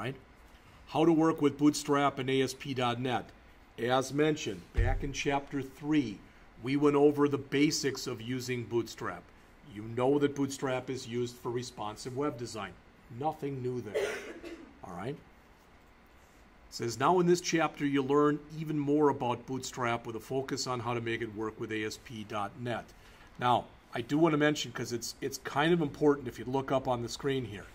right? How to work with Bootstrap and ASP.NET. As mentioned, back in Chapter 3, we went over the basics of using Bootstrap. You know that Bootstrap is used for responsive web design. Nothing new there, all right? It says, now in this chapter, you'll learn even more about Bootstrap with a focus on how to make it work with ASP.NET. Now, I do want to mention, because it's kind of important if you look up on the screen here,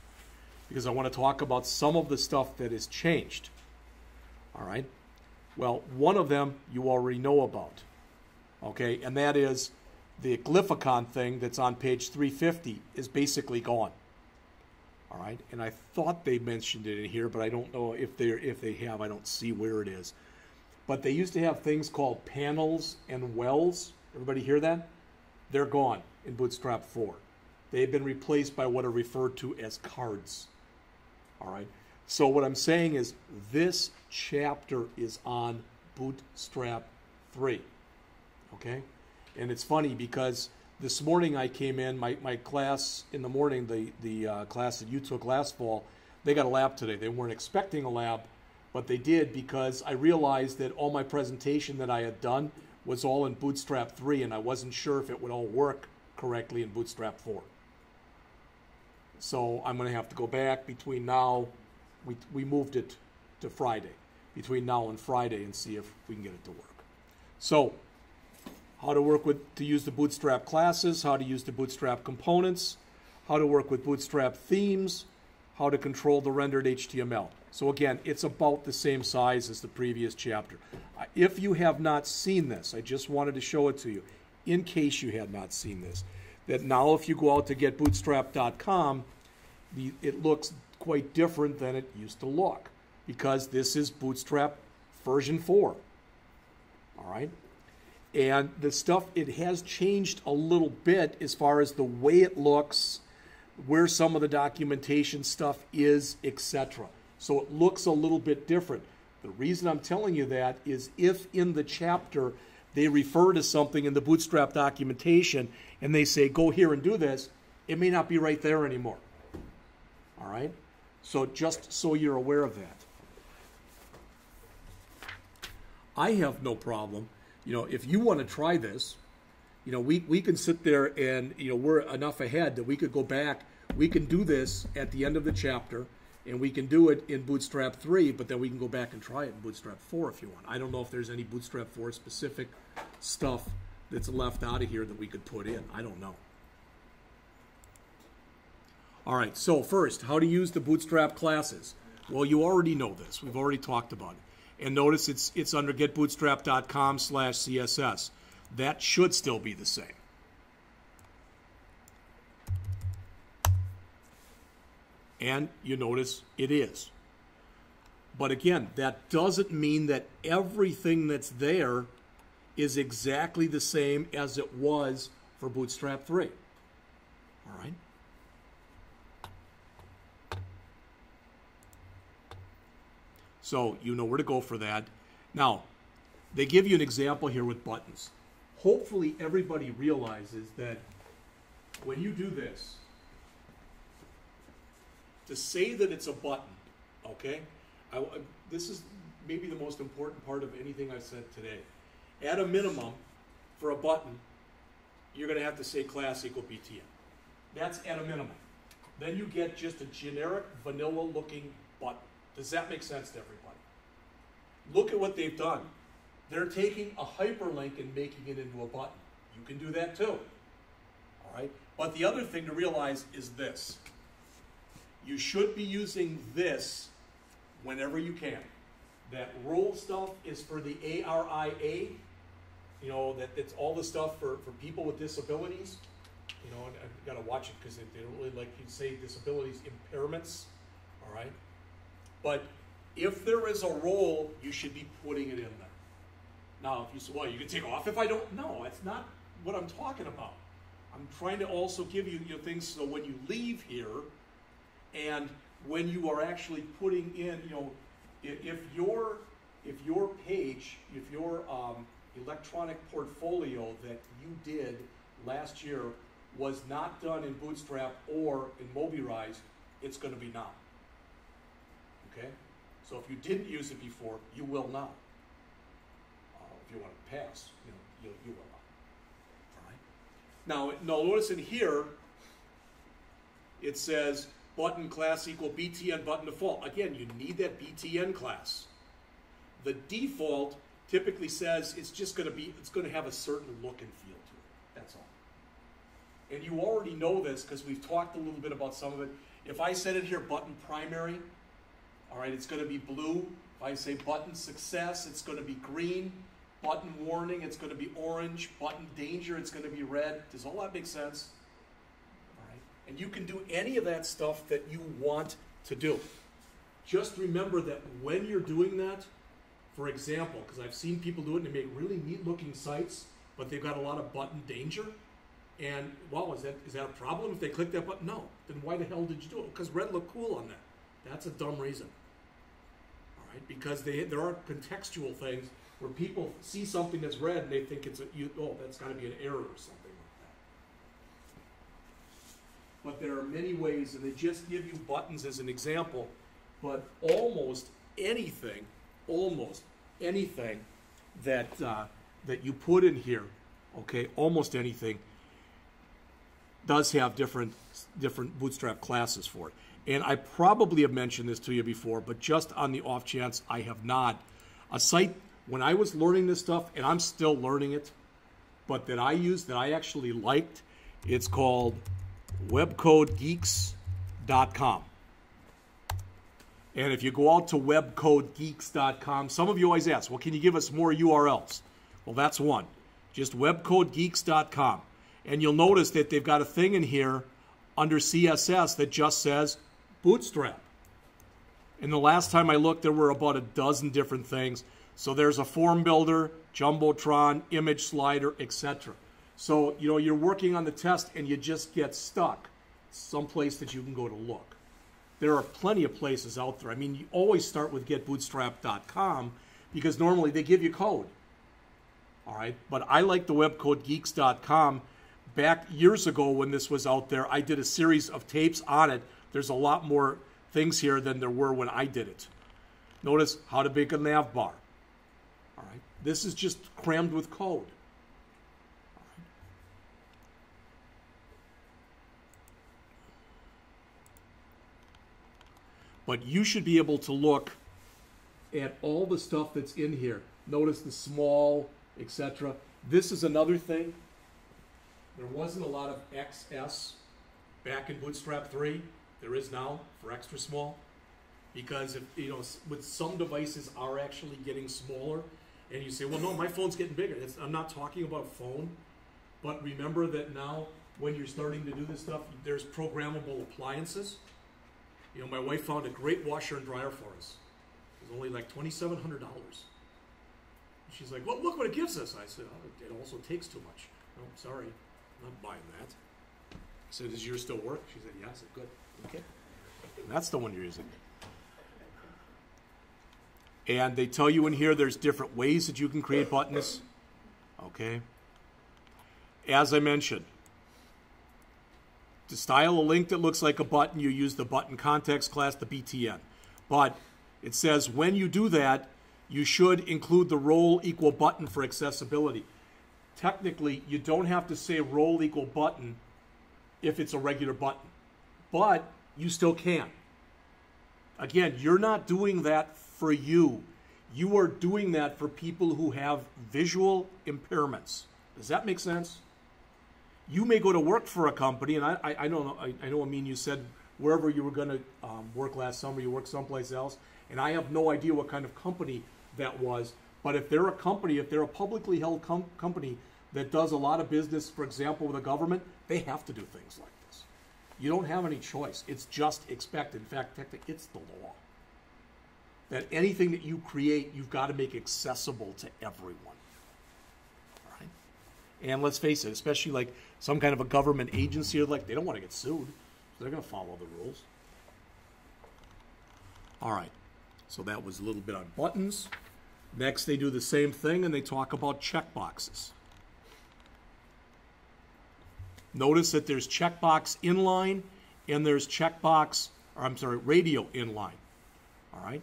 because I want to talk about some of the stuff that has changed, all right? Well, one of them you already know about, okay? And that is the glyphicon thing that's on page 350 is basically gone. All right, and I thought they mentioned it in here, but I don't know if they have. I don't see where it is. But they used to have things called panels and wells. Everybody hear that? They're gone in Bootstrap 4. They've been replaced by what are referred to as cards. All right. So what I'm saying is this chapter is on Bootstrap 3. Okay, and it's funny because this morning I came in, my class in the morning, the class that you took last fall, they got a lab today. They weren't expecting a lab, but they did because I realized that all my presentation that I had done was all in Bootstrap 3, and I wasn't sure if it would all work correctly in Bootstrap 4. So I'm going to have to go back between now, we moved it to Friday, between now and Friday, and see if we can get it to work. So, how to work with, to use the Bootstrap classes, how to use the Bootstrap components, how to work with Bootstrap themes, how to control the rendered HTML. So again, it's about the same size as the previous chapter. If you have not seen this, I just wanted to show it to you, in case you had not seen this, that now if you go out to getbootstrap.com, it looks quite different than it used to look, because this is Bootstrap version 4. All right? And the stuff, it has changed a little bit as far as the way it looks, where some of the documentation stuff is, etc. So it looks a little bit different. The reason I'm telling you that is if in the chapter they refer to something in the Bootstrap documentation and they say, go here and do this, it may not be right there anymore. All right? So just so you're aware of that. I have no problem. You know, if you want to try this, you know, we can sit there and, you know, we're enough ahead that we could go back. We can do this at the end of the chapter, and we can do it in Bootstrap 3, but then we can go back and try it in Bootstrap 4 if you want. I don't know if there's any Bootstrap 4 specific stuff that's left out of here that we could put in. I don't know. All right, so first, how to use the Bootstrap classes. Well, you already know this. We've already talked about it. And notice it's under getbootstrap.com/CSS. That should still be the same. And you notice it is. But again, that doesn't mean that everything that's there is exactly the same as it was for Bootstrap 3. All right? So you know where to go for that. Now, they give you an example here with buttons. Hopefully everybody realizes that when you do this, to say that it's a button, okay? This is maybe the most important part of anything I've said today. At a minimum, for a button, you're going to have to say class equal BTN. That's at a minimum. Then you get just a generic, vanilla-looking button. Does that make sense to everybody? Look at what they've done. They're taking a hyperlink and making it into a button. You can do that too. All right? But the other thing to realize is this. You should be using this whenever you can. That rule stuff is for the ARIA. You know, it's all the stuff for people with disabilities. You know, and I've got to watch it because they don't really like you to say disabilities, impairments. All right? But if there is a role, you should be putting it in there. Now, if you say, well, you can take off if I don't. No, that's not what I'm talking about. I'm trying to also give you things so when you leave here and when you are actually putting in, you know, if your page, if your electronic portfolio that you did last year was not done in Bootstrap or in Mobirized, it's going to be now. Okay? So if you didn't use it before, you will now. If you want to pass, you will now. All right? Now, notice in here, it says button class equal BTN button default. Again, you need that BTN class. The default typically says it's going to have a certain look and feel to it. That's all. And you already know this because we've talked a little bit about some of it. If I set it here button primary, all right, it's going to be blue. If I say button success, it's going to be green. Button warning, it's going to be orange. Button danger, it's going to be red. Does all that make sense? All right. And you can do any of that stuff that you want to do. Just remember that when you're doing that, for example, because I've seen people do it and they make really neat looking sites, but they've got a lot of button danger. And, wow, is that a problem if they click that button? No. Then why the hell did you do it? Because red looked cool on that. That's a dumb reason. All right? Because there are contextual things where people see something that's red and they think that's got to be an error or something like that. But there are many ways, and they just give you buttons as an example, but almost anything that you put in here, okay, almost anything does have different Bootstrap classes for it. And I probably have mentioned this to you before, but just on the off chance I have not, a site, when I was learning this stuff, and I'm still learning it, but that I used, that I actually liked, it's called webcodegeeks.com. And if you go out to webcodegeeks.com, some of you always ask, well, can you give us more URLs? Well, that's one. Just webcodegeeks.com. And you'll notice that they've got a thing in here under CSS that just says Bootstrap. And the last time I looked, there were about a dozen different things. So there's a form builder, Jumbotron, image slider, etc. So, you're working on the test and you just get stuck someplace that you can go to look. There are plenty of places out there. I mean, you always start with getbootstrap.com because normally they give you code. All right, but I like the webcodegeeks.com. Back years ago when this was out there, I did a series of tapes on it. There's a lot more things here than there were when I did it. Notice how to make a navbar. All right, this is just crammed with code. But you should be able to look at all the stuff that's in here. Notice the small, etc. This is another thing. There wasn't a lot of XS back in Bootstrap 3. There is now for extra small. Because, with some devices are actually getting smaller. And you say, well, no, my phone's getting bigger. I'm not talking about phone. But remember that now, when you're starting to do this stuff, there's programmable appliances. My wife found a great washer and dryer for us. It was only like $2,700. She's like, well, look what it gives us. I said, oh, it also takes too much. No, sorry, I'm not buying that. I said, does yours still work? She said, yeah. I said, good. Okay. And that's the one you're using. And they tell you in here there's different ways that you can create buttons. Okay. As I mentioned, to style a link that looks like a button, you use the button context class, the BTN. But it says when you do that, you should include the role equal button for accessibility. Technically, you don't have to say role equal button if it's a regular button, but you still can. Again, you're not doing that for you. You are doing that for people who have visual impairments. Does that make sense? You may go to work for a company, and I know, Amin, you said wherever you were going to work last summer, you worked someplace else, and I have no idea what kind of company that was, but if they're a company, if they're a publicly held company that does a lot of business, for example, with the government, they have to do things like this. You don't have any choice. It's just expected. In fact, technically, it's the law. That anything that you create, you've got to make accessible to everyone. All right? And let's face it, especially like some kind of a government agency, like they don't want to get sued, so they're going to follow the rules. All right, so that was a little bit on buttons. Next, they do the same thing, and they talk about checkboxes. Notice that there's checkbox inline, and there's radio inline. All right?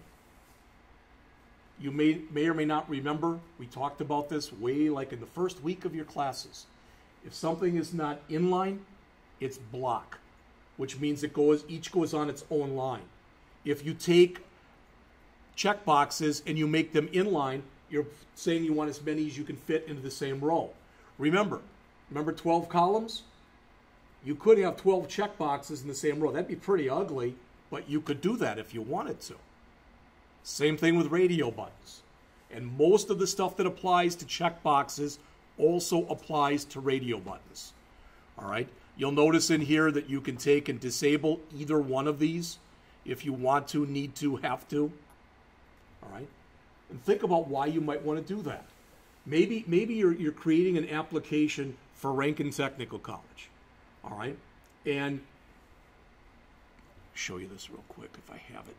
You may or may not remember, we talked about this way like in the first week of your classes. If something is not inline, it's block, which means each goes on its own line. If you take checkboxes and you make them inline, you're saying you want as many as you can fit into the same row. Remember 12 columns? You could have 12 checkboxes in the same row. That'd be pretty ugly, but you could do that if you wanted to. Same thing with radio buttons. And most of the stuff that applies to checkboxes also applies to radio buttons. All right? You'll notice in here that you can take and disable either one of these if you want to, need to, have to. All right? And think about why you might want to do that. Maybe you're creating an application for Rankin Technical College. All right? And show you this real quick if I have it.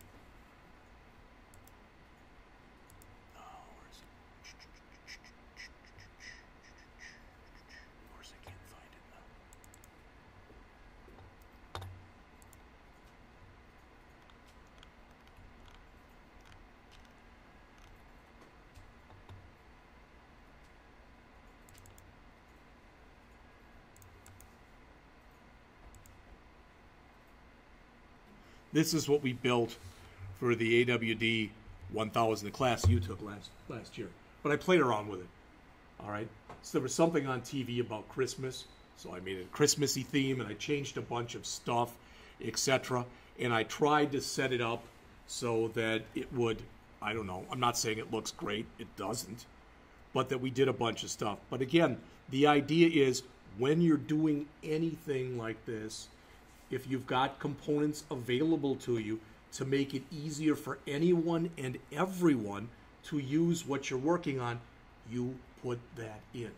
This is what we built for the AWD1111, the class you took last year. But I played around with it. All right? So there was something on TV about Christmas. So I made a Christmassy theme, and I changed a bunch of stuff, etc. And I tried to set it up so that it would, I don't know, I'm not saying it looks great. It doesn't. But that we did a bunch of stuff. But again, the idea is when you're doing anything like this, if you've got components available to you to make it easier for anyone and everyone to use what you're working on, you put that in.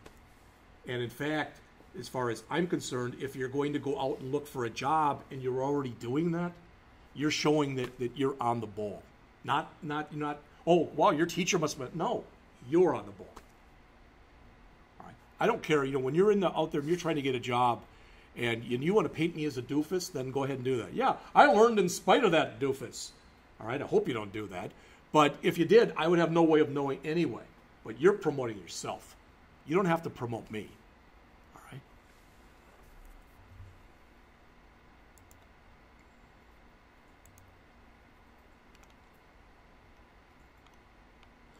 And in fact, as far as I'm concerned, if you're going to go out and look for a job and you're already doing that, you're showing that you're on the ball. Not, oh, wow, your teacher must have, no, you're on the ball. All right. I don't care, when you're out there and you're trying to get a job, and you want to paint me as a doofus, then go ahead and do that. Yeah, I learned in spite of that doofus. All right, I hope you don't do that. But if you did, I would have no way of knowing anyway. But you're promoting yourself. You don't have to promote me. All right?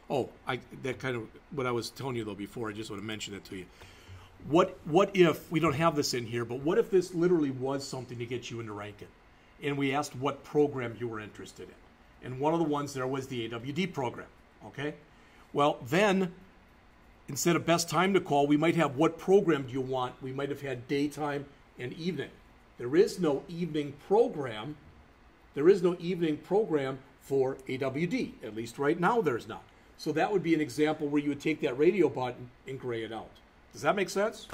Oh, that kind of what I was telling you, though, before. I just want to mention it to you. What if, we don't have this in here, but what if this literally was something to get you into Rankin? And we asked what program you were interested in. And one of the ones there was the AWD program, okay? Well, then, instead of best time to call, we might have what program do you want? We might have had daytime and evening. There is no evening program. There is no evening program for AWD. At least right now there's not. So that would be an example where you would take that radio button and gray it out. Does that make sense?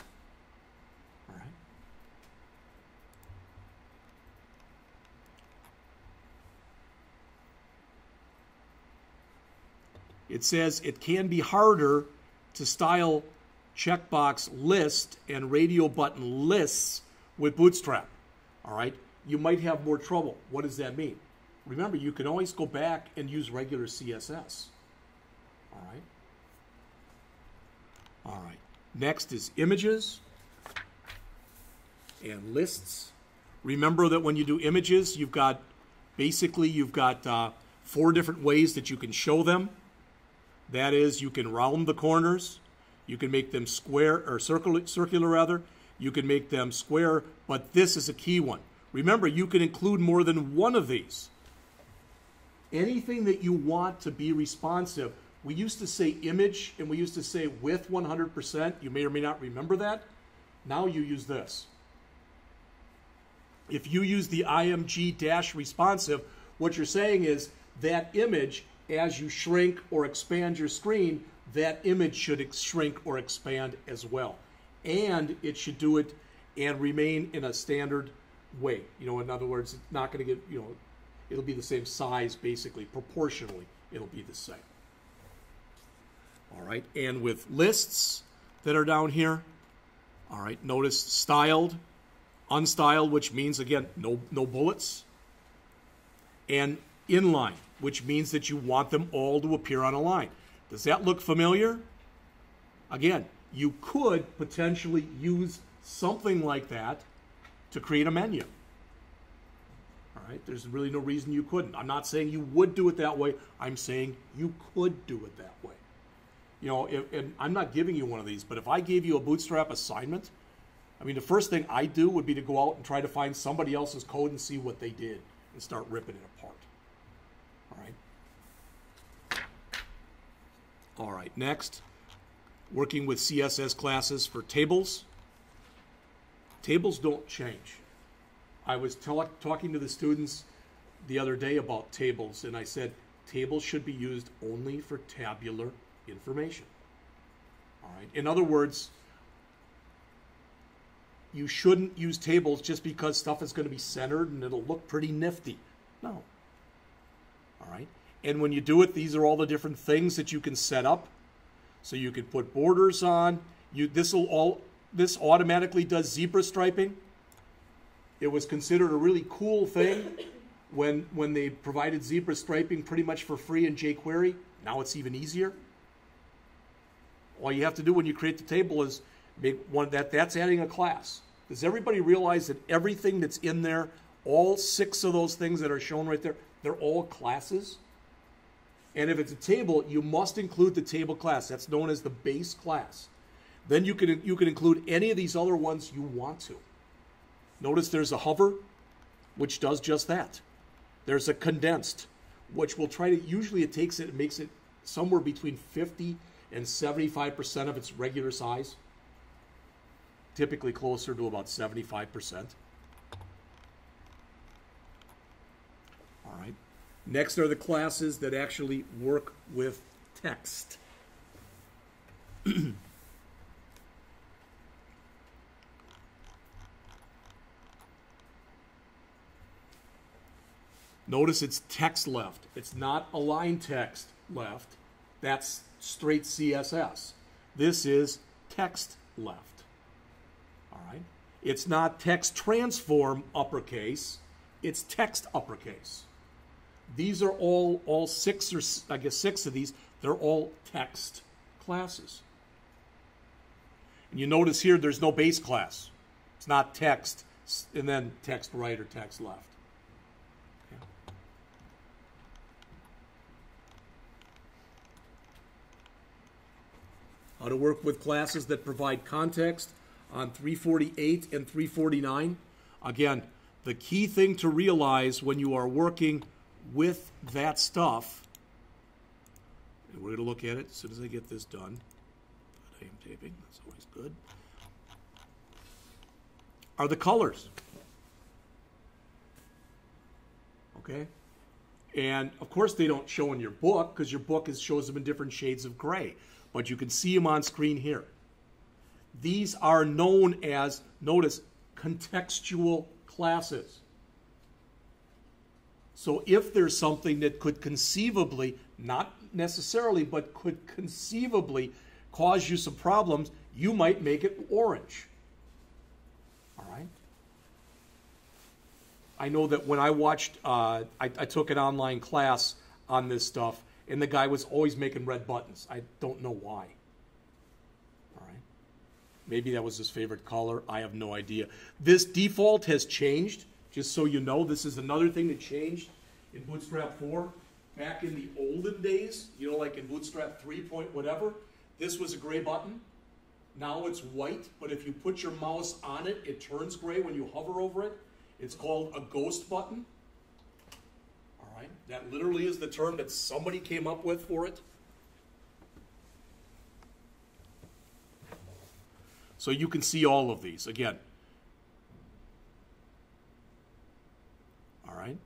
All right. It says it can be harder to style checkbox list and radio button lists with Bootstrap. All right. You might have more trouble. What does that mean? Remember, you can always go back and use regular CSS. All right. All right. Next is images and lists. Remember that when you do images, you've got 4 different ways that you can show them. That is, you can round the corners, you can make them square or circular rather. You can make them square, but this is a key one. Remember, you can include more than one of these. Anything that you want to be responsive. We used to say image, and we used to say width 100%. You may or may not remember that. Now you use this. If you use the img-responsive, what you're saying is that image, as you shrink or expand your screen, that image should shrink or expand as well. And it should do it and remain in a standard way. In other words, it's not going to get, it'll be the same size, basically. Proportionally, it'll be the same. All right, and with lists that are down here, all right, notice styled, unstyled, which means, again, no bullets, and inline. which means that you want them all to appear on a line. Does that look familiar? Again, you could potentially use something like that to create a menu. All right, there's really no reason you couldn't. I'm not saying you would do it that way. I'm saying you could do it that way. You know, and I'm not giving you one of these, but if I gave you a Bootstrap assignment, I mean, the first thing I do would be to go out and try to find somebody else's code and see what they did and start ripping it apart. All right. All right, next, working with CSS classes for tables. Tables don't change. I was talking to the students the other day about tables, and I said tables should be used only for tabular information. All right. In other words, you shouldn't use tables just because stuff is going to be centered and it'll look pretty nifty. No. All right. And when you do it, these are all the different things that you can set up. So you can put borders on. This automatically does zebra striping. It was considered a really cool thing when they provided zebra striping pretty much for free in jQuery. Now it's even easier. All you have to do when you create the table is make one that's adding a class. Does everybody realize that everything that's in there, all 6 of those things that are shown right there, they're all classes? And if it's a table, you must include the table class. That's known as the base class. Then you can include any of these other ones you want to. Notice there's a hover, which does just that. There's a condensed, which will try to, usually it makes it somewhere between 50 and 75% of its regular size. Typically closer to about 75%. All right. Next are the classes that actually work with text. Notice it's text left. It's not align text left. That's straight CSS. This is text left. All right. It's not text transform uppercase. It's text uppercase. These are all 6 or I guess 6 of these. They're all text classes. And you notice here there's no base class. It's not text and then text right or text left. Okay. How to work with classes that provide context on 348 and 349. Again, the key thing to realize when you are working with that stuff, and we're going to look at it as soon as I get this done. I am taping, that's always good, are the colors. Okay? And of course they don't show in your book because your book shows them in different shades of gray, but you can see them on screen here. These are known as, notice, contextual classes. So if there's something that could conceivably, not necessarily, but could conceivably cause you some problems, you might make it orange. All right? I know that when I watched, I took an online class on this stuff, and the guy was always making red buttons. I don't know why. All right? Maybe that was his favorite color. I have no idea. This default has changed. Just so you know, this is another thing that changed in Bootstrap 4. Back in the olden days, you know, like in Bootstrap 3 point whatever, this was a gray button. Now it's white, but if you put your mouse on it, it turns gray when you hover over it. It's called a ghost button. All right, that literally is the term that somebody came up with for it. So you can see all of these again. All right.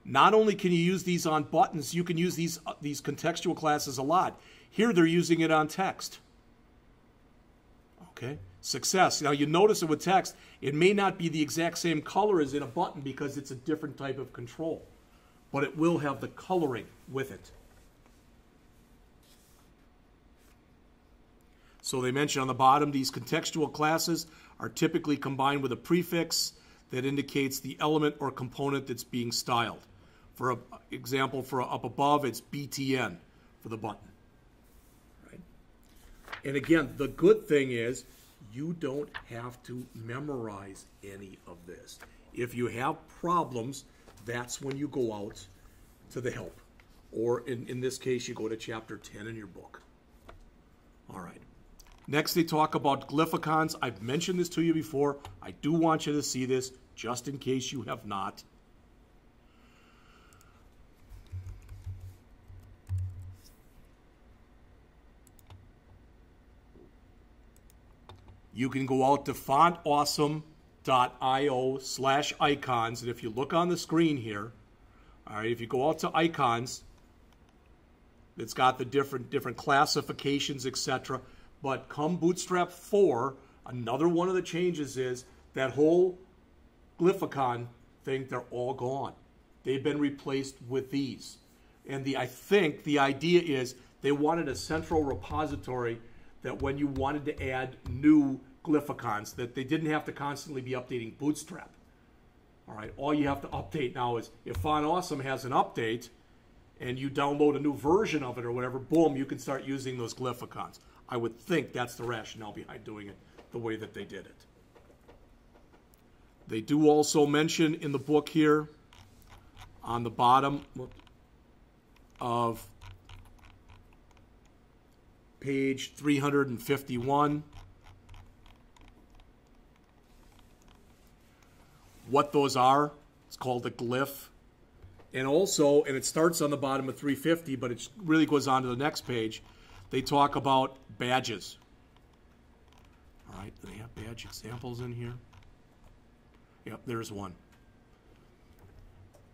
Not only can you use these on buttons, you can use these contextual classes a lot. Here they're using it on text. Okay. Success. Now you notice it with text, it may not be the exact same color as in a button because it's a different type of control, but it will have the coloring with it. So they mention on the bottom, these contextual classes are typically combined with a prefix that indicates the element or component that's being styled. For example, for up above, it's BTN for the button. Right? And again, the good thing is you don't have to memorize any of this. If you have problems, that's when you go out to the help. Or in this case, you go to Chapter 10 in your book. All right. Next, they talk about glyphicons. I've mentioned this to you before. I do want you to see this, just in case you have not. You can go out to fontawesome.io/icons, and if you look on the screen here, all right, if you go out to icons, it's got the different classifications, etc. But come Bootstrap 4, another one of the changes is that whole glyphicon thing, they're all gone. They've been replaced with these. And I think the idea is they wanted a central repository that when you wanted to add new glyphicons, that they didn't have to constantly be updating Bootstrap. All right, all you have to update now is if Font Awesome has an update and you download a new version of it or whatever, boom, you can start using those glyphicons. I would think that's the rationale behind doing it the way that they did it. They do also mention in the book here on the bottom of page 351 what those are. It's called a glyph. And also, and it starts on the bottom of 350, but it really goes on to the next page. They talk about badges. All right, they have badge examples in here. Yep, there's one.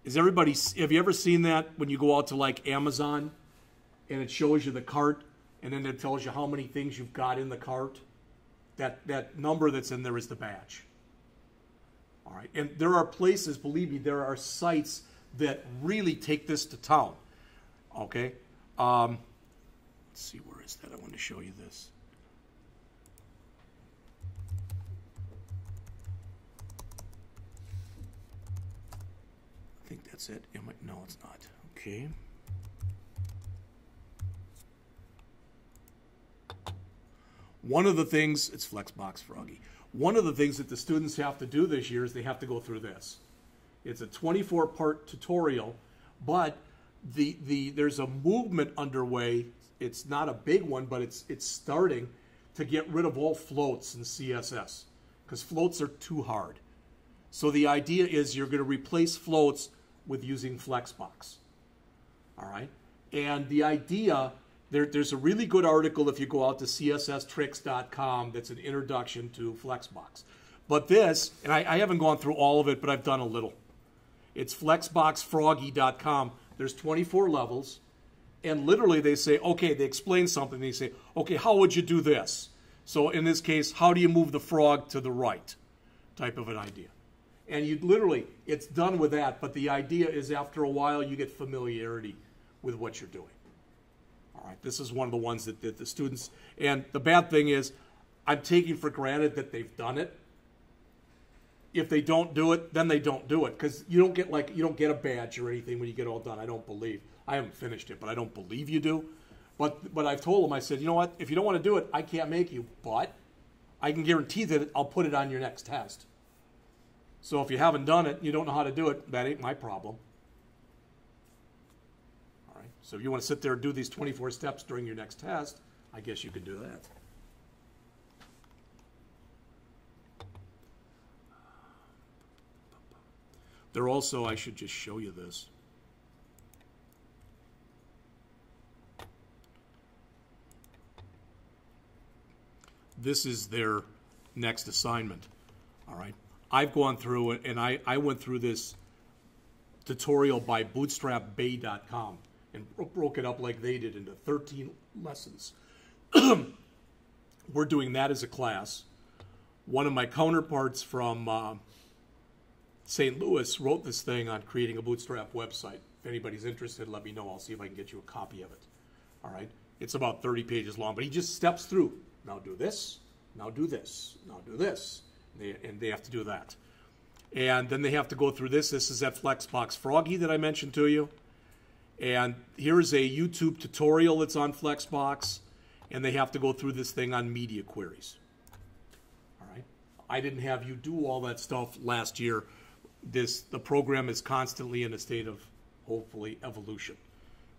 Have you ever seen that when you go out to like Amazon and it shows you the cart and then it tells you how many things you've got in the cart? That number that's in there is the badge. All right, and there are places, believe me, there are sites that really take this to town. Okay, let's see, where is that? I want to show you this. I think that's it. No, it's not. Okay. One of the things, it's Flexbox Froggy. One of the things that the students have to do this year is they have to go through this. It's a 24-part tutorial, but there's a movement underway. It's not a big one, but it's starting to get rid of all floats in CSS because floats are too hard. So the idea is you're going to replace floats with using Flexbox. All right? And the idea, there's a really good article if you go out to csstricks.com that's an introduction to Flexbox. But this, and I haven't gone through all of it, but I've done a little. It's flexboxfroggy.com. There's 24 levels. And literally they say, okay, they explain something. They say, okay, how would you do this? So in this case, how do you move the frog to the right? Type of an idea. And you literally, it's done with that. But the idea is after a while, you get familiarity with what you're doing. All right, this is one of the ones that the students, and the bad thing is I'm taking for granted that they've done it. If they don't do it, then they don't do it because you don't get a badge or anything when you get all done. I don't believe. I haven't finished it, but I don't believe you do. But I've told them, I said, you know what? If you don't want to do it, I can't make you, but I can guarantee that I'll put it on your next test. So if you haven't done it, you don't know how to do it, that ain't my problem. All right. So if you want to sit there and do these 24 steps during your next test, I guess you could do that. They're also, I should just show you this. This is their next assignment. All right. I've gone through it, and I went through this tutorial by bootstrapbay.com and broke it up like they did into 13 lessons. We're doing that as a class. One of my counterparts from St. Louis wrote this thing on creating a Bootstrap website. If anybody's interested, let me know. I'll see if I can get you a copy of it. All right? It's about 30 pages long, but he just steps through. Now do this, now do this, now do this. And they have to do that. And then they have to go through this. This is that flexbox froggy that I mentioned to you. And here's a YouTube tutorial that's on flexbox. And they have to go through this thing on media queries. All right. I didn't have you do all that stuff last year. The program is constantly in a state of, hopefully, evolution.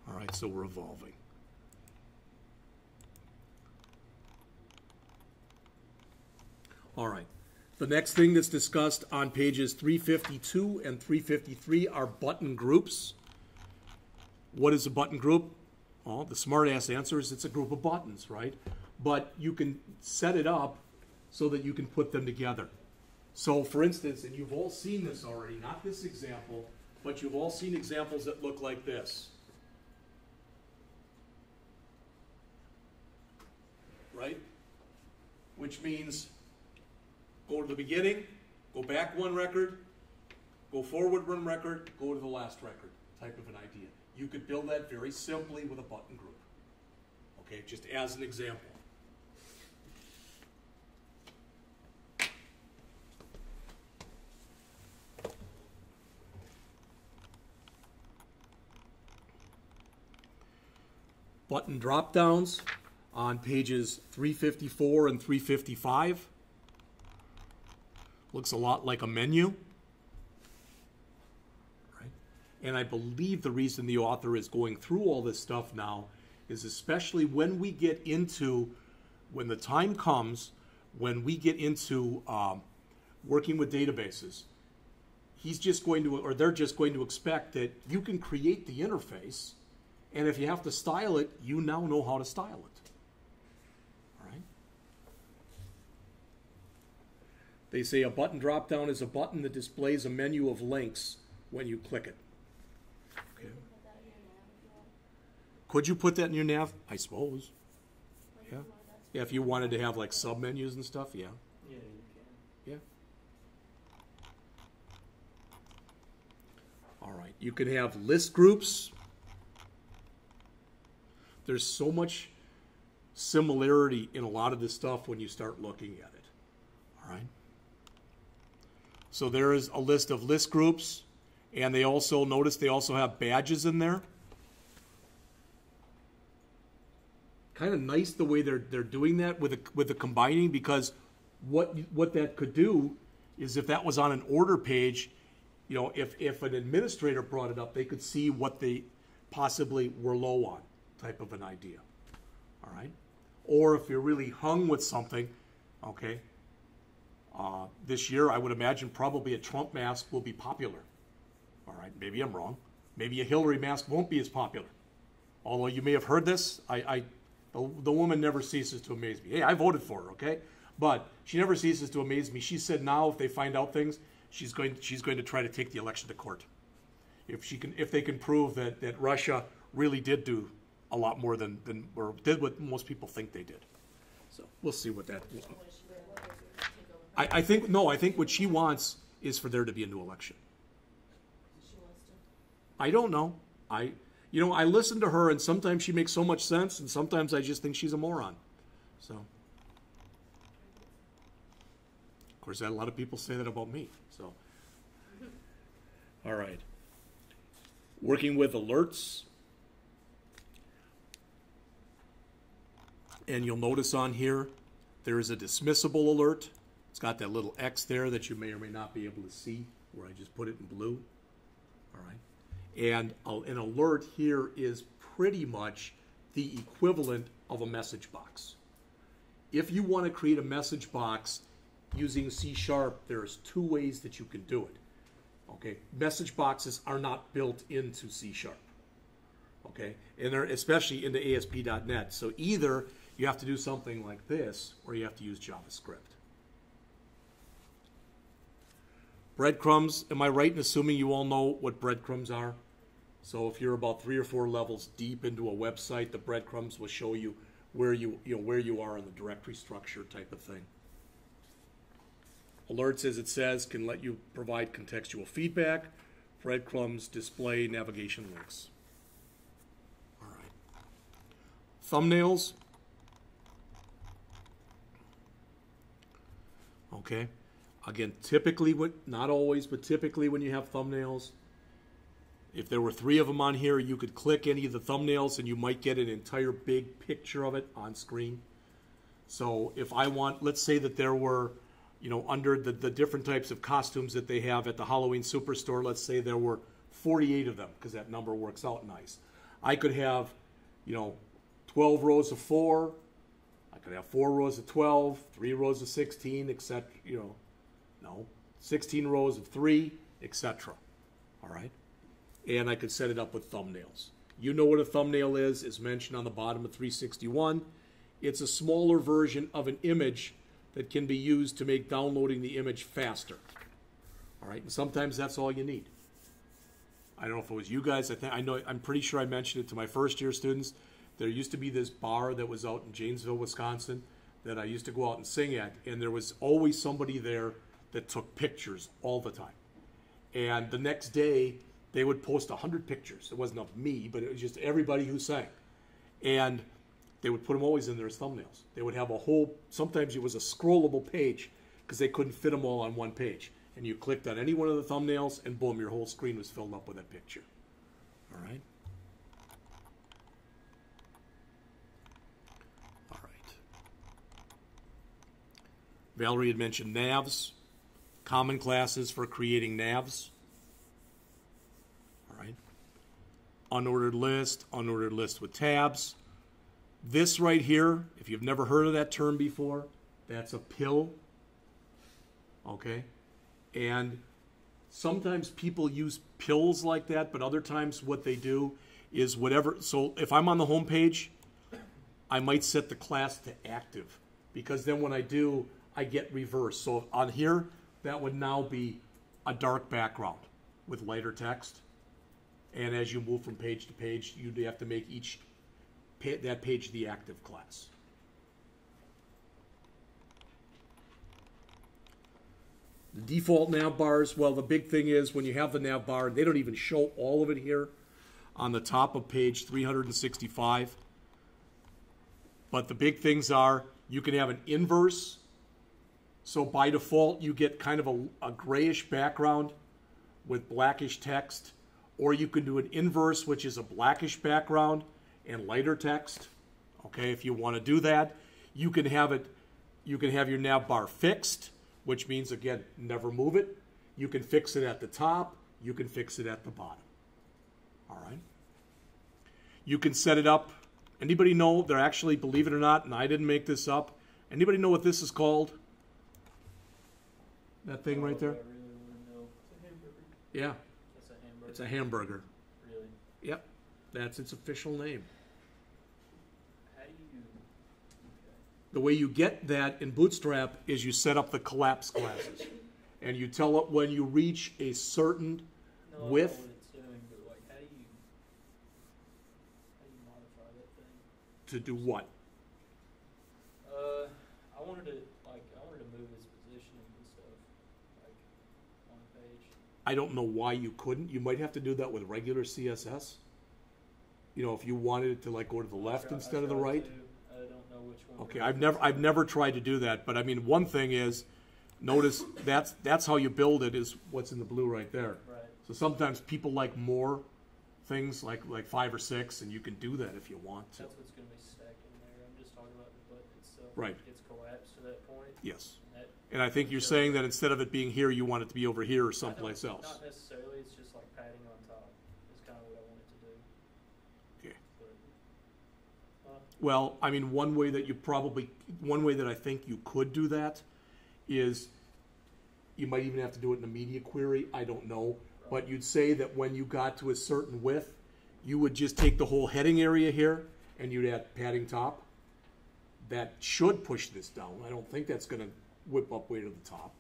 All right, so we're evolving. All right. The next thing that's discussed on pages 352 and 353 are button groups. What is a button group? Well, the smart-ass answer is it's a group of buttons, right? But you can set it up so that you can put them together. So, for instance, and you've all seen this already, not this example, but you've all seen examples that look like this. Right? Which means go to the beginning, go back one record, go forward one record, go to the last record, type of an idea. You could build that very simply with a button group. Okay, just as an example. Button dropdowns on pages 354 and 355. Looks a lot like a menu. Right? And I believe the reason the author is going through all this stuff now is especially when we get into, when the time comes, when we get into working with databases, he's just going to, or they're just going to expect that you can create the interface, and if you have to style it, you now know how to style it. All right? They say a button dropdown is a button that displays a menu of links when you click it. Okay. Could you put that in your nav? I suppose. Yeah. Yeah, if you wanted to have like sub-menus and stuff, yeah. Yeah, you can. Yeah. All right. You can have list groups. There's so much similarity in a lot of this stuff when you start looking at it. All right. So there is a list of list groups, and they also, notice they also have badges in there. Kind of nice the way they're doing that with the combining, because what that could do is if that was on an order page, you know, if an administrator brought it up, they could see what they possibly were low on, type of an idea. All right. Or if you're really hung with something, okay. This year, I would imagine probably a Trump mask will be popular. All right, maybe I'm wrong. Maybe a Hillary mask won't be as popular. Although you may have heard this, the woman never ceases to amaze me. Hey, I voted for her, okay? But she never ceases to amaze me. She said now if they find out things, she's going to try to take the election to court. If they can prove that Russia really did do a lot more than or did what most people think they did. So we'll see what that. I think what she wants is for there to be a new election. I don't know. I listen to her, and sometimes she makes so much sense, and sometimes I just think she's a moron. So, of course, a lot of people say that about me. So, all right. Working with alerts. And you'll notice on here, there is a dismissible alert. It's got that little X there that you may or may not be able to see, where I just put it in blue. All right. And an alert here is pretty much the equivalent of a message box. If you want to create a message box using C#, there's two ways that you can do it. Okay, message boxes are not built into C#. Okay, and they're especially into ASP.NET. So either you have to do something like this, or you have to use JavaScript. Breadcrumbs, am I right in assuming you all know what breadcrumbs are? So if you're about 3 or 4 levels deep into a website, the breadcrumbs will show you where you are in the directory structure type of thing. Alerts, as it says, can let you provide contextual feedback. Breadcrumbs display navigation links. All right. Thumbnails. Okay. Again, typically, not always, but typically when you have thumbnails, if there were 3 of them on here, you could click any of the thumbnails and you might get an entire big picture of it on screen. So if I want, let's say that there were, you know, under the different types of costumes that they have at the Halloween Superstore, let's say there were 48 of them, because that number works out nice. I could have, you know, 12 rows of 4. I could have 4 rows of 12, 3 rows of 16, etc. You know, no, 16 rows of 3, etc. All right? And I could set it up with thumbnails. You know what a thumbnail is. It's mentioned on the bottom of 361. It's a smaller version of an image that can be used to make downloading the image faster. All right? And sometimes that's all you need. I don't know if it was you guys. I'm pretty sure I mentioned it to my first year students. There used to be this bar that was out in Janesville, Wisconsin, that I used to go out and sing at, and there was always somebody there that took pictures all the time. And the next day, they would post 100 pictures. It wasn't of me, but it was just everybody who sang. And they would put them always in there as thumbnails. They would have a whole, sometimes it was a scrollable page because they couldn't fit them all on one page. And you clicked on any one of the thumbnails, and boom, your whole screen was filled up with that picture. All right? All right. Valerie had mentioned navs, common classes for creating navs. All right. Unordered list with tabs. This right here, if you've never heard of that term before, that's a pill. Okay? And sometimes people use pills like that, but other times what they do is whatever. So if I'm on the home page, I might set the class to active, because then when I do, I get reverse. So on here, that would now be a dark background with lighter text. And as you move from page to page, you have to make that page the active class. The default nav bars, well, the big thing is when you have the nav bar, they don't even show all of it here on the top of page 365. But the big things are, you can have an inverse. So by default, you get kind of a grayish background with blackish text. Or you can do an inverse, which is a blackish background and lighter text. Okay, if you want to do that, you can have your nav bar fixed, which means, again, never move it. You can fix it at the top. You can fix it at the bottom. All right. You can set it up. Anybody know, they're actually, believe it or not, and I didn't make this up, anybody know what this is called? That thing right there? I really want to know. It's a hamburger. Yeah. That's a hamburger. It's a hamburger. Really? Yep. That's its official name. How do you... Okay. The way you get that in Bootstrap is you set up the collapse classes. And you tell it when you reach a certain width. I know what it's doing, but like, how do you modify that thing? To do what? I wanted to move its positioning and stuff, like on the page. I don't know why you couldn't. You might have to do that with regular CSS. You know, if you wanted it to like go to the left instead of the right. I don't know which one. Okay, I've never tried to do that, but I mean, one thing is, notice that's how you build it, is what's in the blue right there. Right. So sometimes people like more things, like 5 or 6, and you can do that if you want to. That's what's going to be stacked in there. I'm just talking about the button itself. Right. It's collapsed to that point. Yes. And And I think you're saying that instead of it being here, you want it to be over here or someplace else. Not necessarily. It's just like padding on top. Is kind of what I want it to do. Okay. But, Well, I mean, one way that I think you could do that is, you might even have to do it in a media query. I don't know. But you'd say that when you got to a certain width, you would just take the whole heading area here and you'd add padding top. That should push this down. I don't think that's going to whip up way to the top.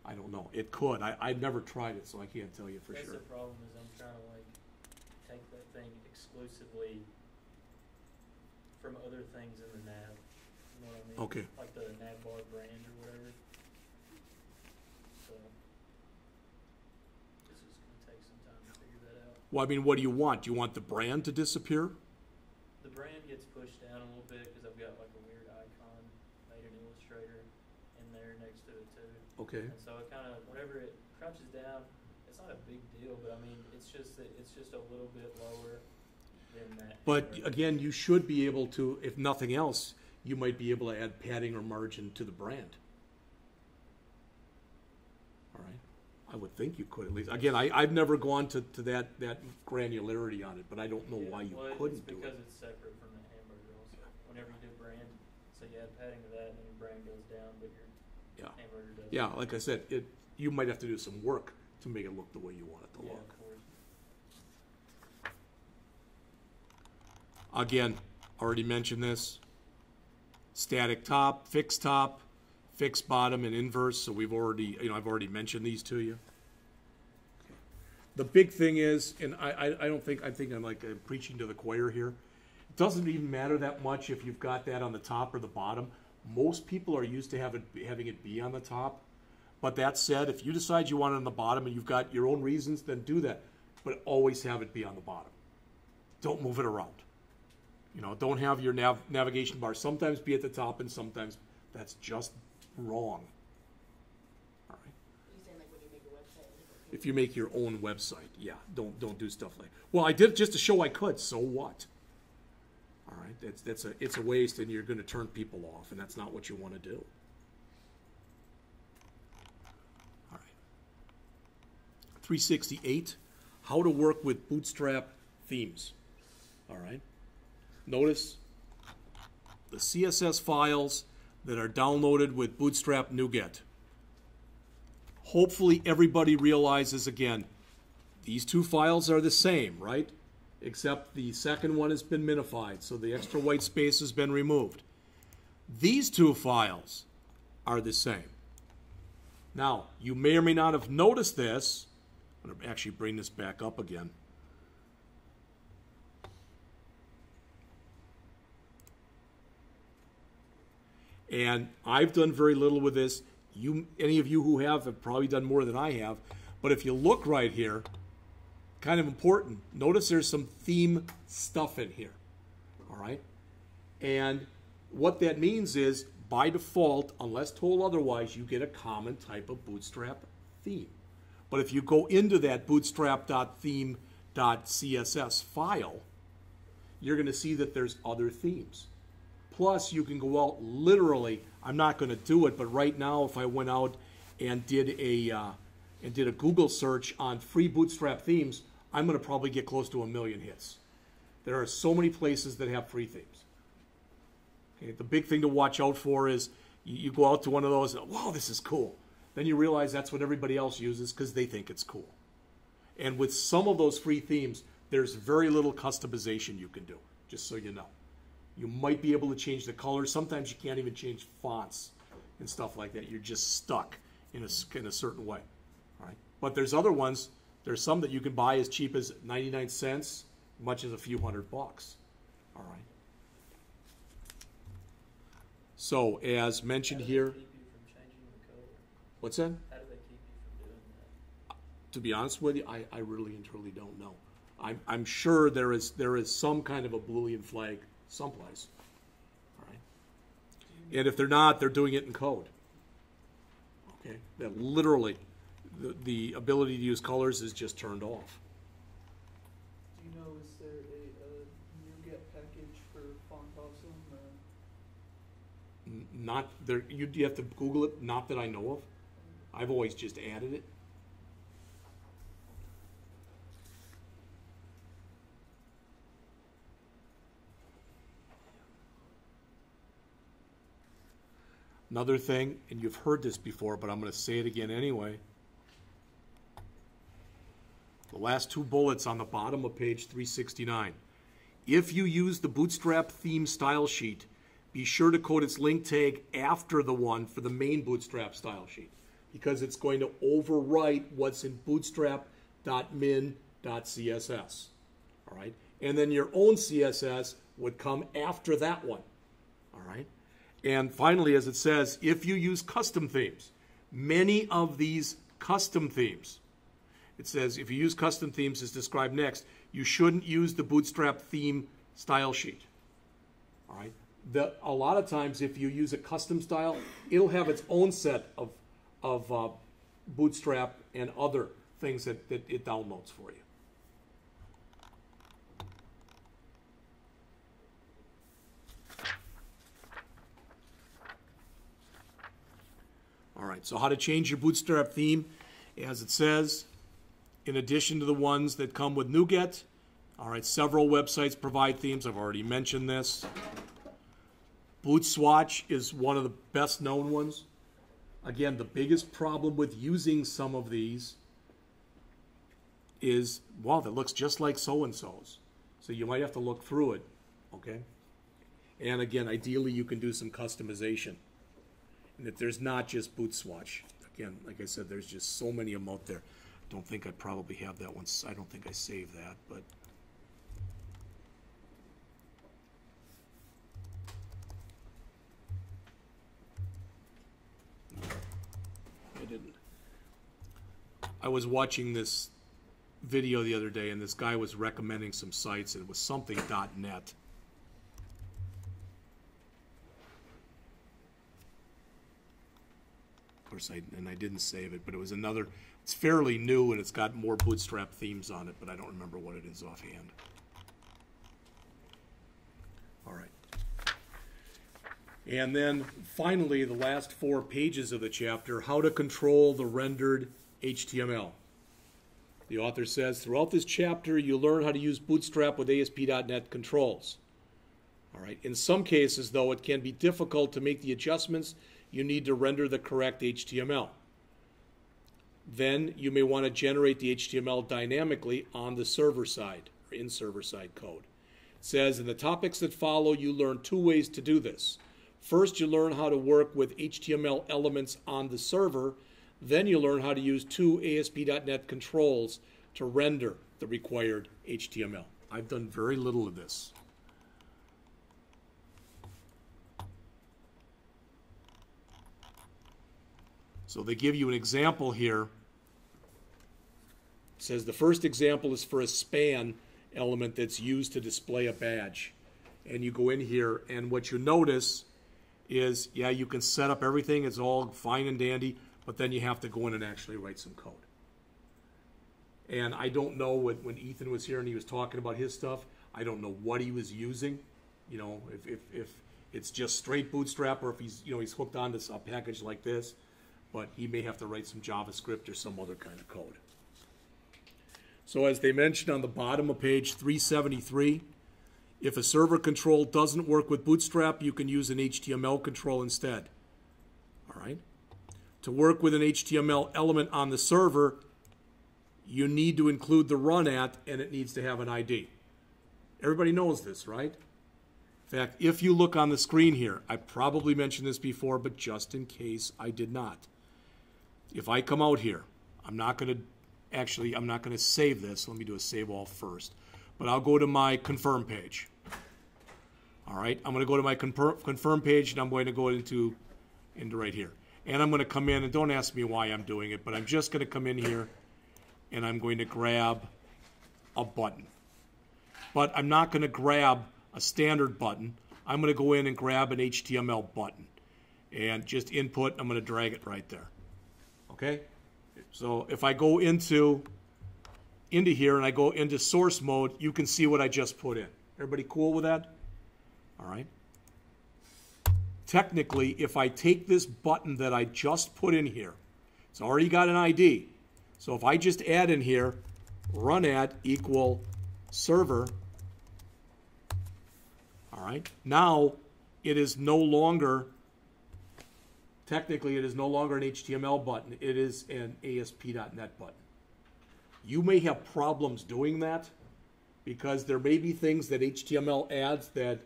I don't know. It could. I've never tried it, so I can't tell you for that's sure. the problem, is I'm trying to like take that thing exclusively from other things in the nav. You know what I mean? Okay. Like the navbar brand or whatever. So this is going to take some time to figure that out. Well, I mean, what do you want? Do you want the brand to disappear? The brand gets pushed down a little bit because I've got like a weird icon made in Illustrator in there next to it too. Okay. And so it kind of, whenever it crouches down, it's not a big deal, but I mean, it's just that it's just a little bit lower than that. But hamburger. again, you should be able to, if nothing else, you might be able to add padding or margin to the brand. All right. I would think you could at least. Again, I've never gone to that granularity on it, but I don't know why you couldn't do it. Because it's separate from the hamburger also. Whenever you do brand, so you add padding to that, and then your brand goes down, but your hamburger doesn't. Yeah, like I said, you might have to do some work to make it look the way you want it to Yeah, look. of course. Again, already mentioned this. Static top, fixed bottom, and inverse. So we've already, I've already mentioned these to you. The big thing is, and I think I'm like preaching to the choir here. It doesn't even matter that much if you've got that on the top or the bottom. Most people are used to having it be on the top. But that said, if you decide you want it on the bottom and you've got your own reasons, then do that. But always have it be on the bottom. Don't move it around. Don't have your navigation bar sometimes be at the top, and sometimes that's just wrong. All right. You're saying like when you make a website? If you make your own website, yeah, don't do stuff like. Well, I did just to show I could. So what? All right, it's a waste, and you're going to turn people off, and that's not what you want to do. All right. 368, how to work with Bootstrap themes. All right. Notice the CSS files that are downloaded with Bootstrap NuGet. Hopefully everybody realizes, again, these two files are the same, right? Except the second one has been minified, so the extra white space has been removed. These two files are the same. Now, you may or may not have noticed this. I'm going to actually bring this back up again. And I've done very little with this. Any of you who have probably done more than I have. But if you look right here, kind of important, notice there's some theme stuff in here. All right? And what that means is, by default, unless told otherwise, you get a common type of Bootstrap theme. But if you go into that bootstrap.theme.css file, you're going to see that there's other themes. Plus, you can go out literally. I'm not going to do it, but right now, if I went out and did a Google search on free Bootstrap themes, I'm going to probably get close to 1 million hits. There are so many places that have free themes. Okay, the big thing to watch out for is you go out to one of those, and, wow, this is cool. Then you realize that's what everybody else uses because they think it's cool. And with some of those free themes, there's very little customization you can do, just so you know. You might be able to change the colors. Sometimes you can't even change fonts and stuff like that. You're just stuck in a certain way. All right? But there's other ones. There's some that you can buy as cheap as 99 cents, much as a few $100. All right. So as mentioned here, How do they keep you from changing the color? what's that? How do they keep you from doing that? To be honest with you, I really and truly don't know. I'm sure there is some kind of a Boolean flag someplace. All right. And if they're not, they're doing it in code. Okay. That literally, the ability to use colors is just turned off. Do you know, is there a NuGet package for Font Awesome? Not there. You have to Google it. Not that I know of. I've always just added it. Another thing, and you've heard this before, but I'm going to say it again anyway. The last two bullets on the bottom of page 369. If you use the Bootstrap theme style sheet, be sure to code its link tag after the one for the main Bootstrap style sheet, because it's going to overwrite what's in bootstrap.min.css. All right? And then your own CSS would come after that one. All right? And finally, as it says, if you use custom themes, many of these custom themes, it says if you use custom themes as described next, you shouldn't use the Bootstrap theme style sheet. All right? A lot of times if you use a custom style, it'll have its own set of Bootstrap and other things that it downloads for you. All right, so how to change your Bootstrap theme. As it says, in addition to the ones that come with NuGet, all right, several websites provide themes. I've already mentioned this. Bootswatch is one of the best known ones. Again, the biggest problem with using some of these is, wow, that looks just like so-and-so's. So you might have to look through it, okay? And again, ideally you can do some customization. And that there's not just Bootswatch. Again, like I said, there's just so many of them out there. Don't think I probably have that one. I don't think I saved that, but I didn't. I was watching this video the other day, and this guy was recommending some sites, and it was something.net. Of course, I didn't save it, but it was another. It's fairly new, and it's got more Bootstrap themes on it, but I don't remember what it is offhand. All right. And then finally, the last 4 pages of the chapter, how to control the rendered HTML. The author says, throughout this chapter, you learn how to use Bootstrap with ASP.NET controls. All right. In some cases, though, it can be difficult to make the adjustments you need to render the correct HTML. Then you may want to generate the HTML dynamically on the server side, or in server-side code. It says, in the topics that follow, you learn 2 ways to do this. First, you learn how to work with HTML elements on the server. Then you learn how to use 2 ASP.NET controls to render the required HTML. I've done very little of this. So they give you an example here. It says the first example is for a span element that's used to display a badge. And you go in here, and what you notice is, yeah, you can set up everything. It's all fine and dandy, but then you have to go in and actually write some code. And I don't know when Ethan was here and he was talking about his stuff, I don't know what he was using. You know, if it's just straight Bootstrap, or if he's hooked onto a package like this. But he may have to write some JavaScript or some other kind of code. So as they mentioned on the bottom of page 373, if a server control doesn't work with Bootstrap, you can use an HTML control instead. All right? To work with an HTML element on the server, you need to include the run at, and it needs to have an ID. Everybody knows this, right? In fact, if you look on the screen here, I probably mentioned this before, but just in case I did not. If I come out here, I'm not going to save this. Let me do a save all first. But I'll go to my confirm page. All right, I'm going to go to my confirm page, and I'm going to go into right here. And I'm going to come in, and don't ask me why I'm doing it, but I'm just going to come in here, and I'm going to grab a button. But I'm not going to grab a standard button. I'm going to go in and grab an HTML button. And just input, I'm going to drag it right there. Okay? So if I go into here and I go into source mode, you can see what I just put in. Everybody cool with that? All right. Technically, if I take this button that I just put in here, it's already got an ID. So if I just add in here, run at equal server, all right, now it is no longer, technically it is no longer an HTML button, it is an ASP.NET button. You may have problems doing that because there may be things that HTML adds that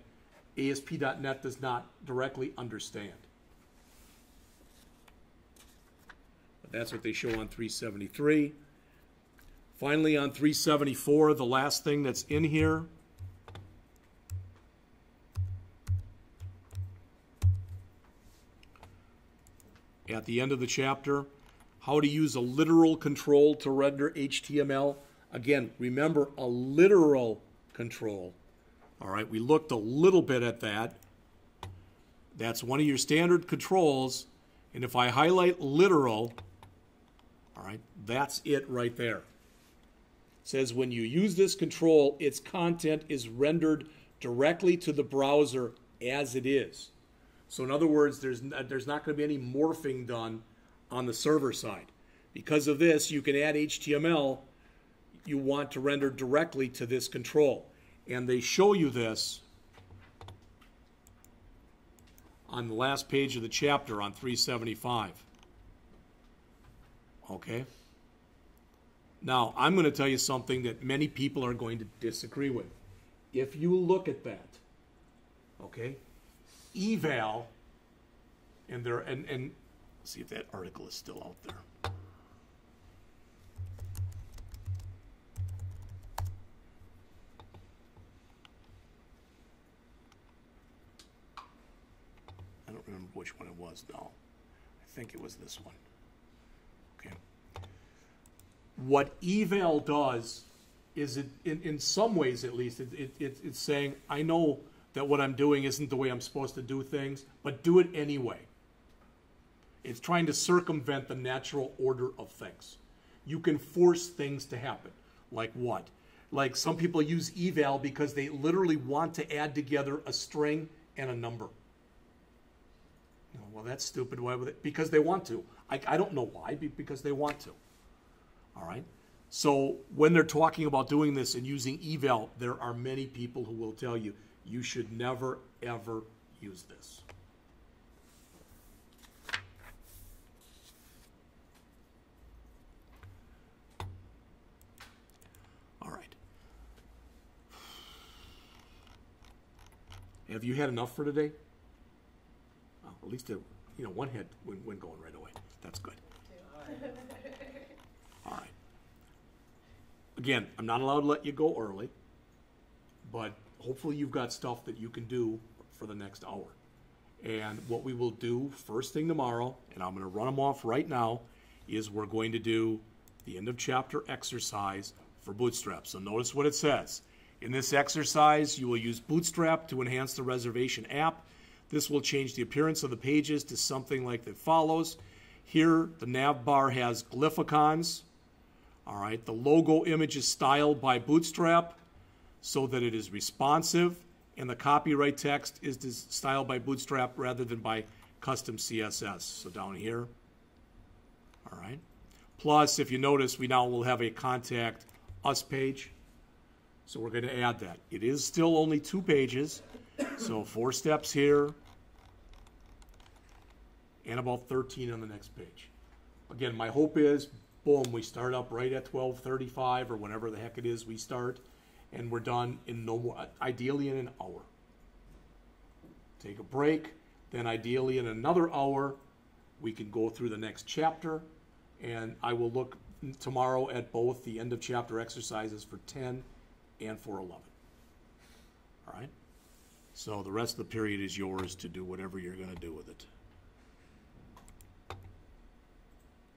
ASP.NET does not directly understand. But that's what they show on 373. Finally, on 374, the last thing that's in here at the end of the chapter, how to use a literal control to render HTML. Again, remember a literal control. All right, we looked a little bit at that. That's one of your standard controls, And if I highlight literal, all right, that's it right there. It says when you use this control, its content is rendered directly to the browser as it is. So in other words, there's not going to be any morphing done on the server side. Because of this, you can add HTML you want to render directly to this control. And they show you this on the last page of the chapter on 375. Okay? Now, I'm going to tell you something that many people are going to disagree with. If you look at that, okay, eval, and see if that article is still out there. I don't remember which one it was now. I think it was this one. Okay. What eval does is, it, in some ways at least, it's saying, I know that what I'm doing isn't the way I'm supposed to do things, but do it anyway. It's trying to circumvent the natural order of things. You can force things to happen. Like what? Like some people use eval because they literally want to add together a string and a number. Well, that's stupid. Why would it? Because they want to. I don't know why, because they want to. All right? So when they're talking about doing this and using eval, there are many people who will tell you, you should never, ever use this. All right. Have you had enough for today? Well, at least one head went going right away. That's good. All right. Again, I'm not allowed to let you go early, but hopefully you've got stuff that you can do for the next hour. And what we will do first thing tomorrow, and I'm going to run them off right now, is we're going to do the end of chapter exercise for Bootstrap. So notice what it says. In this exercise, you will use Bootstrap to enhance the reservation app. This will change the appearance of the pages to something like that follows. Here, the navbar has glyphicons. All right, the logo image is styled by Bootstrap so that it is responsive, and the copyright text is styled by Bootstrap rather than by custom CSS. So down here, all right. Plus, if you notice, we now will have a contact us page. So we're going to add that. It is still only 2 pages, so 4 steps here, and about 13 on the next page. Again, my hope is, boom, we start up right at 12:35 or whenever the heck it is we start, and we're done in no more, ideally in an hour. Take a break, then ideally in another hour, we can go through the next chapter, and I will look tomorrow at both the end of chapter exercises for 10 and for 11. All right? So the rest of the period is yours to do whatever you're going to do with it.